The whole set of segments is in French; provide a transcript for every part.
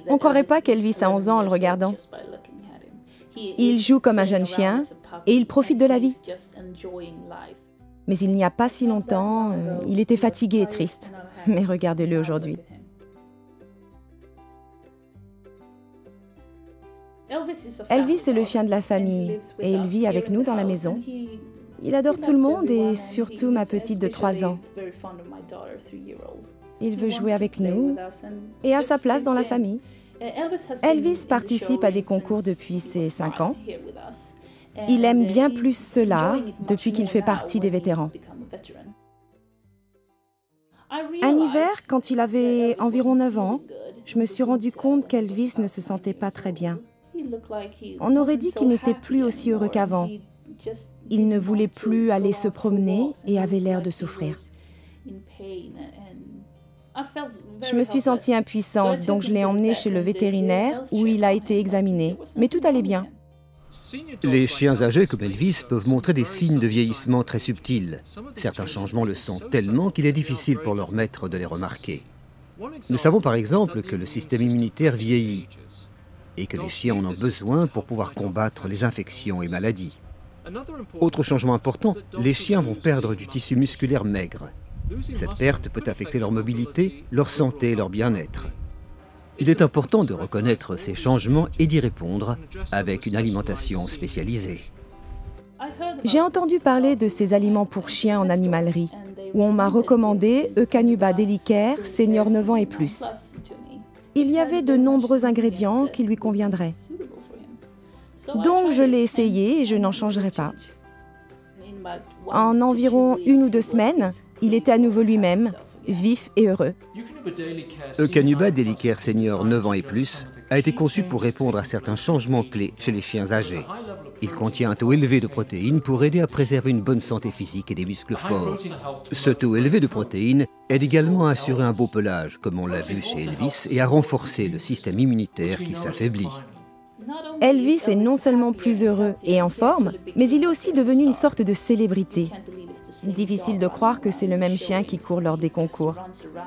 On ne croirait pas qu'Elvis a 11 ans en le regardant. Il joue comme un jeune chien et il profite de la vie. Mais il n'y a pas si longtemps, il était fatigué et triste. Mais regardez-le aujourd'hui. Elvis est le chien de la famille et il vit avec nous dans la maison. Il adore tout le monde et surtout ma petite de 3 ans. Il veut jouer avec nous et a sa place dans la famille. Elvis participe à des concours depuis ses 5 ans. Il aime bien plus cela depuis qu'il fait partie des vétérans. Un hiver, quand il avait environ 9 ans, je me suis rendu compte qu'Elvis ne se sentait pas très bien. On aurait dit qu'il n'était plus aussi heureux qu'avant. Il ne voulait plus aller se promener et avait l'air de souffrir. Je me suis sentie impuissante, donc je l'ai emmené chez le vétérinaire où il a été examiné. Mais tout allait bien. Les chiens âgés comme Elvis peuvent montrer des signes de vieillissement très subtils. Certains changements le sont tellement qu'il est difficile pour leur maître de les remarquer. Nous savons par exemple que le système immunitaire vieillit et que les chiens en ont besoin pour pouvoir combattre les infections et maladies. Autre changement important, les chiens vont perdre du tissu musculaire maigre. Cette perte peut affecter leur mobilité, leur santé et leur bien-être. Il est important de reconnaître ces changements et d'y répondre avec une alimentation spécialisée. J'ai entendu parler de ces aliments pour chiens en animalerie, où on m'a recommandé Eucanuba delicaire, senior 9 ans et plus. Il y avait de nombreux ingrédients qui lui conviendraient. Donc je l'ai essayé et je n'en changerai pas. En environ 1 ou 2 semaines, il était à nouveau lui-même, vif et heureux. Eucanuba delicaire senior 9 ans et plus a été conçu pour répondre à certains changements clés chez les chiens âgés. Il contient un taux élevé de protéines pour aider à préserver une bonne santé physique et des muscles forts. Ce taux élevé de protéines aide également à assurer un beau pelage, comme on l'a vu chez Elvis, et à renforcer le système immunitaire qui s'affaiblit. Elvis est non seulement plus heureux et en forme, mais il est aussi devenu une sorte de célébrité. Difficile de croire que c'est le même chien qui court lors des concours.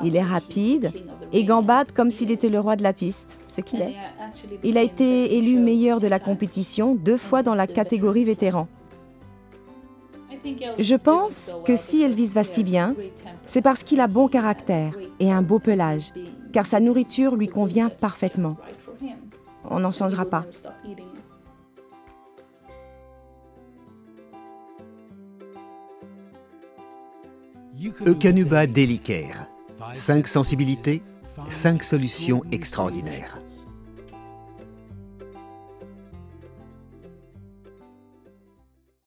Il est rapide et gambade comme s'il était le roi de la piste, ce qu'il est. Il a été élu meilleur de la compétition 2 fois dans la catégorie vétéran. Je pense que si Elvis va si bien, c'est parce qu'il a bon caractère et un beau pelage, car sa nourriture lui convient parfaitement. On n'en changera pas. Eucanuba delicaire. 5 sensibilités, 5 solutions extraordinaires.